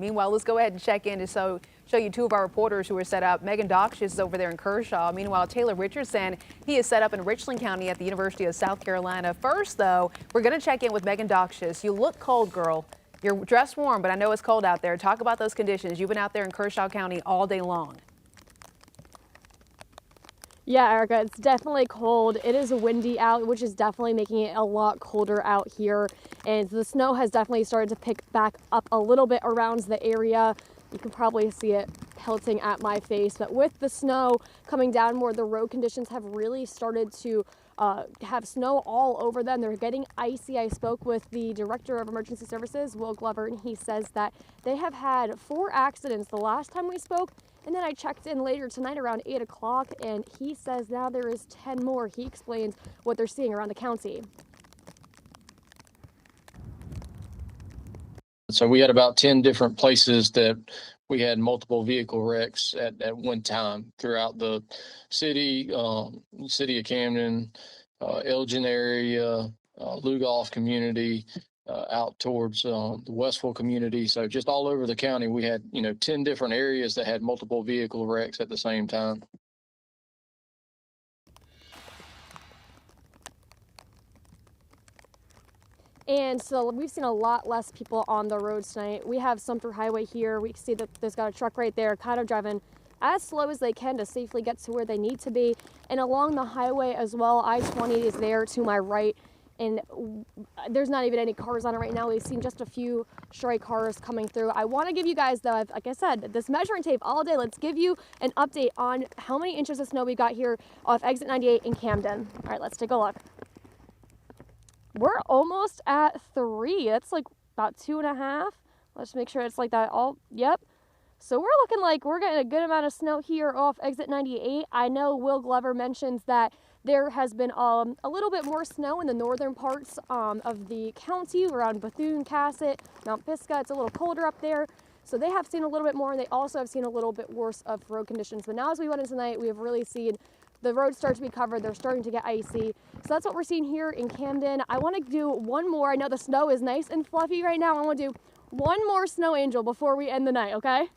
Meanwhile, let's go ahead and check in to show you two of our reporters who are set up. Megan Doxius is over there in Kershaw. Meanwhile, Taylor Richardson, he is set up in Richland County at the University of South Carolina. First, though, we're going to check in with Megan Doxius. You look cold, girl. You're dressed warm, but I know it's cold out there. Talk about those conditions. You've been out there in Kershaw County all day long. Yeah, Erica, it's definitely cold. It is windy out, which is definitely making it a lot colder out here. And the snow has definitely started to pick back up a little bit around the area. You can probably see it pelting at my face. But with the snow coming down more, the road conditions have really started to have snow all over them. They're getting icy. I spoke with the director of emergency services, Will Glover, and he says that they have had 4 accidents the last time we spoke. And then I checked in later tonight around 8 o'clock, and he says now there is 10 more. He explains what they're seeing around the county. So we had about 10 different places that we had multiple vehicle wrecks at one time throughout the city, city of Camden, Elgin area, Lugoff community, out towards the Westville community. So just all over the county, we had, 10 different areas that had multiple vehicle wrecks at the same time. And so we've seen a lot less people on the roads tonight. We have Sumter Highway here. We see that there's got a truck right there kind of driving as slow as they can to safely get to where they need to be. And along the highway as well, I-20 is there to my right. And there's not even any cars on it right now. We've seen just a few stray cars coming through. I want to give you guys, though, like I said, this measuring tape all day. Let's give you an update on how many inches of snow we got here off exit 98 in Camden. All right, let's take a look. We're almost at 3. That's like about 2.5. Let's make sure it's like that all. Yep. So we're looking like we're getting a good amount of snow here off exit 98. I know Will Glover mentions that there has been a little bit more snow in the northern parts of the county around Bethune, Cassett, Mount Pisgah. It's a little colder up there. So they have seen a little bit more, and they also have seen a little bit worse of road conditions. But now as we went into tonight, we have really seen the roads start to be covered. They're starting to get icy. So that's what we're seeing here in Camden. I want to do one more. I know the snow is nice and fluffy right now. I want to do one more snow angel before we end the night, okay?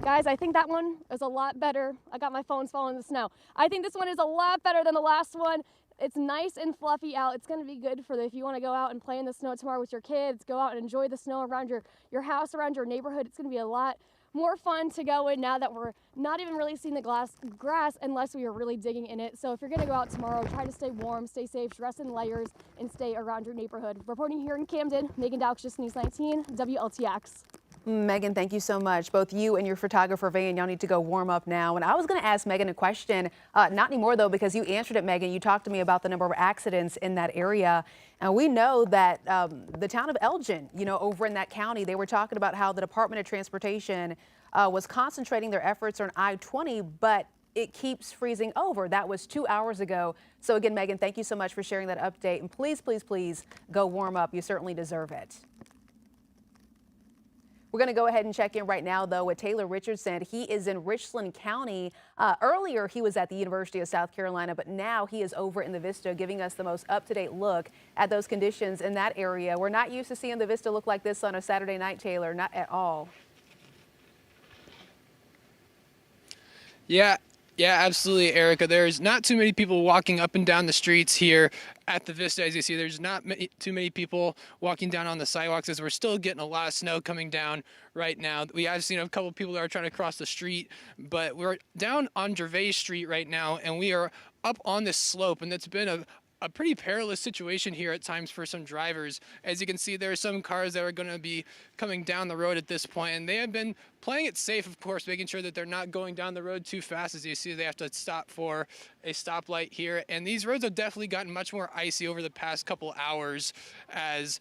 Guys, I think that one is a lot better. I got my phones falling in the snow. I think this one is a lot better than the last one. It's nice and fluffy out. It's going to be good for if you want to go out and play in the snow tomorrow with your kids, go out and enjoy the snow around your house, around your neighborhood. It's going to be a lot more fun to go in now that we're not even really seeing the grass unless we are really digging in it. So if you're going to go out tomorrow, try to stay warm, stay safe, dress in layers, and stay around your neighborhood. Reporting here in Camden, Megan Doxius, News 19, WLTX. Megan, thank you so much. Both you and your photographer, Van, y'all need to go warm up now. And I was going to ask Megan a question, not anymore, though, because you answered it, Megan. You talked to me about the number of accidents in that area. And we know that the town of Elgin, over in that county, they were talking about how the Department of Transportation was concentrating their efforts on I-20, but it keeps freezing over. That was 2 hours ago. So again, Megan, thank you so much for sharing that update. And please, please, please go warm up. You certainly deserve it. We're going to go ahead and check in right now, though, with Taylor Richardson. He is in Richland County. Earlier, he was at the University of South Carolina, but now he is over in the Vista, giving us the most up-to-date look at those conditions in that area. We're not used to seeing the Vista look like this on a Saturday night, Taylor, not at all. Yeah, absolutely, Erica. There's not too many people walking up and down the streets here at the Vista. As you see, there's not too many people walking down on the sidewalks as we're still getting a lot of snow coming down right now. We have seen a couple of people that are trying to cross the street, but we're down on Gervais Street right now, and we are up on this slope, and it's been a pretty perilous situation here at times for some drivers. As you can see, there are some cars that are going to be coming down the road at this point, and they have been playing it safe, of course, making sure that they're not going down the road too fast. As you see, they have to stop for a stoplight here, and these roads have definitely gotten much more icy over the past couple hours as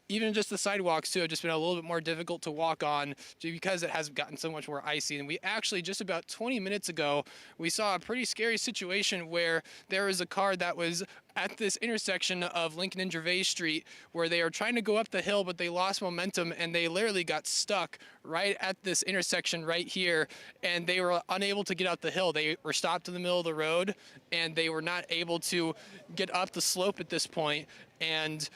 even just the sidewalks too have just been a little bit more difficult to walk on because it has gotten so much more icy. And we actually, just about 20 minutes ago, we saw a pretty scary situation where there was a car that was at this intersection of Lincoln and Gervais Street where they are trying to go up the hill, but they lost momentum and they literally got stuck right at this intersection right here, and they were unable to get out the hill. They were stopped in the middle of the road and they were not able to get up the slope at this point. And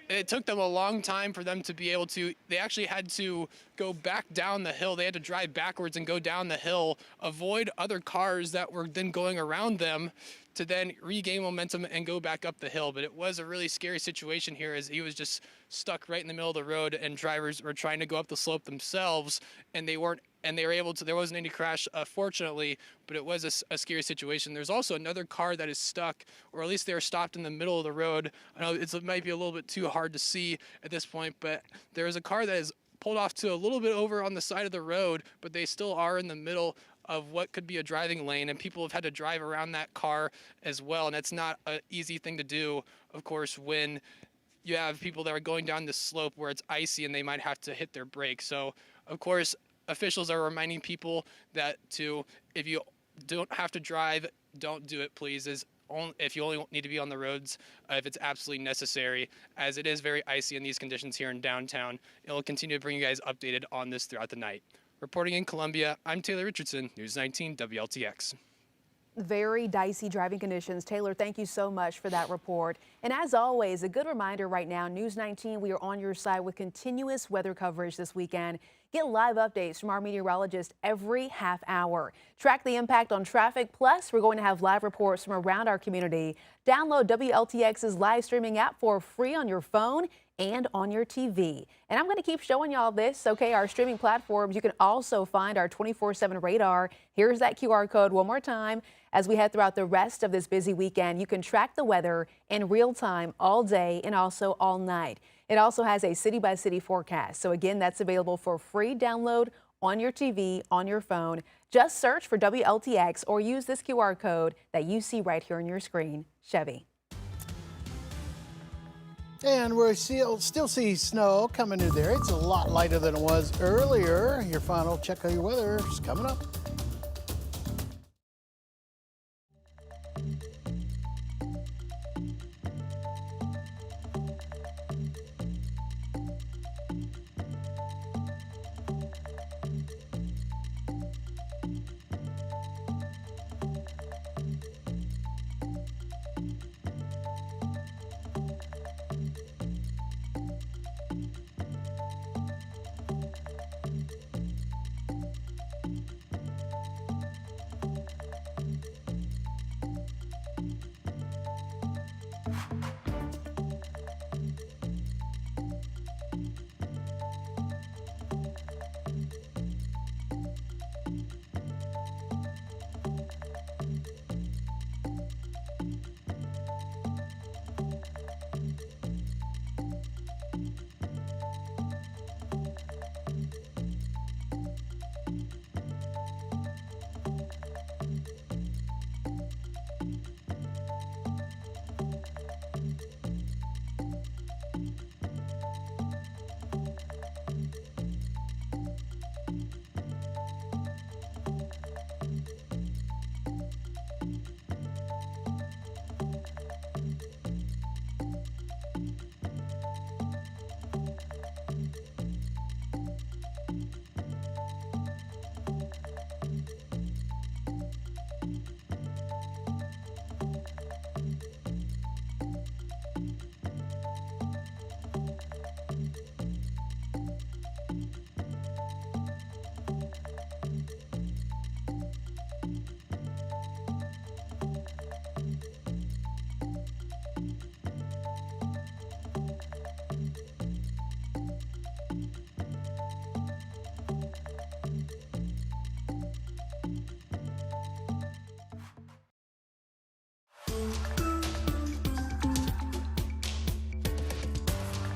it took them a long time for them to be able to, they actually had to go back down the hill. They had to drive backwards and go down the hill, avoid other cars that were then going around them to then regain momentum and go back up the hill. But it was a really scary situation here as he was just stuck right in the middle of the road and drivers were trying to go up the slope themselves and they weren't, and they were able to, there wasn't any crash, fortunately, but it was a scary situation. There's also another car that is stuck, or at least they're stopped in the middle of the road. I know it might be a little bit too hard to see at this point, but there is a car that is pulled off to a little bit over on the side of the road, but they still are in the middle of what could be a driving lane, and people have had to drive around that car as well. And it's not an easy thing to do, of course, when you have people that are going down this slope where it's icy and they might have to hit their brakes. So, of course, officials are reminding people that if you don't have to drive, don't do it, please. If you only need to be on the roads, if it's absolutely necessary, as it is very icy in these conditions here in downtown. It will continue to bring you guys updated on this throughout the night. Reporting in Columbia, I'm Taylor Richardson, News 19 WLTX. Very dicey driving conditions. Taylor, thank you so much for that report. And as always, a good reminder right now, News 19, we are on your side with continuous weather coverage this weekend. Get live updates from our meteorologist every half hour. Track the impact on traffic. Plus, we're going to have live reports from around our community. Download WLTX's live streaming app for free on your phone and on your TV. And I'm going to keep showing y'all this, okay, our streaming platforms. You can also find our 24/7 radar. Here's that QR code one more time. As we head throughout the rest of this busy weekend, you can track the weather in real time all day and also all night. It also has a city-by-city forecast. So again, that's available for free download on your TV, on your phone. Just search for WLTX or use this QR code that you see right here on your screen. Chevy. And we still see snow coming in there. It's a lot lighter than it was earlier. Your final check of your weather is coming up.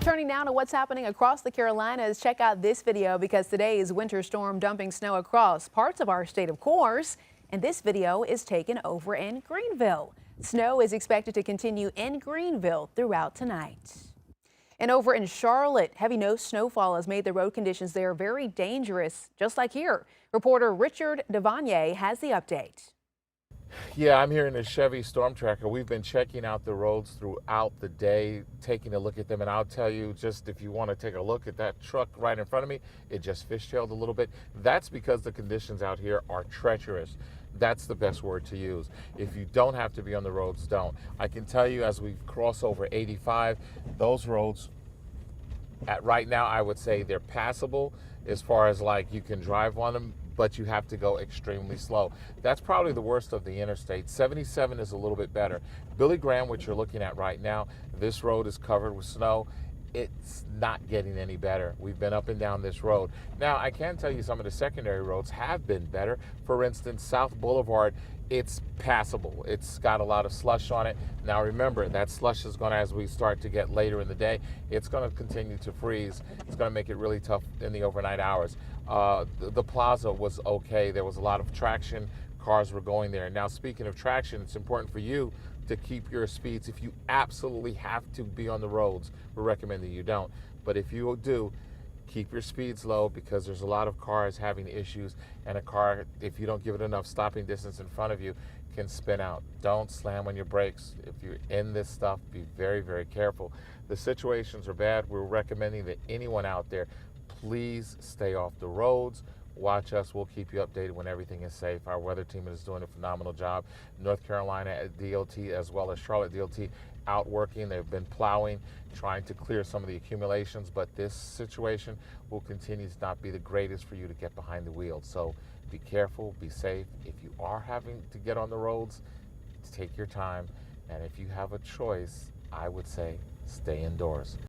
Turning now to what's happening across the Carolinas, check out this video because today's winter storm dumping snow across parts of our state, of course. And this video is taken over in Greenville. Snow is expected to continue in Greenville throughout tonight. And over in Charlotte, heavy snowfall has made the road conditions there very dangerous, just like here. Reporter Richard Devanier has the update. Yeah, I'm here in the Chevy Storm Tracker. We've been checking out the roads throughout the day, taking a look at them, and I'll tell you, just if you want to take a look at that truck right in front of me, it just fishtailed a little bit. That's because the conditions out here are treacherous. That's the best word to use. If you don't have to be on the roads, don't. I can tell you, as we cross over 85, those roads right now, I would say they're passable as far as like you can drive on them, but you have to go extremely slow. That's probably the worst of the interstate. 77 is a little bit better. Billy Graham, which you're looking at right now, this road is covered with snow. It's not getting any better. We've been up and down this road. Now, I can tell you some of the secondary roads have been better. For instance, South Boulevard, it's passable. It's got a lot of slush on it. Now remember, that slush is gonna, as we start to get later in the day, it's gonna continue to freeze. It's gonna make it really tough in the overnight hours. The plaza was okay. There was a lot of traction. Cars were going there. Now, speaking of traction, it's important for you to keep your speeds. If you absolutely have to be on the roads, we're recommending you don't. But if you do, keep your speeds low, because there's a lot of cars having issues, and a car, if you don't give it enough stopping distance in front of you, can spin out. Don't slam on your brakes. If you're in this stuff, be very, very careful. The situations are bad. We're recommending that anyone out there, please stay off the roads. Watch us. We'll keep you updated when everything is safe. Our weather team is doing a phenomenal job. North Carolina DOT as well as Charlotte DOT out working. They've been plowing, trying to clear some of the accumulations, but this situation will continue to not be the greatest for you to get behind the wheel. So be careful, be safe. If you are having to get on the roads, take your time. And if you have a choice, I would say stay indoors.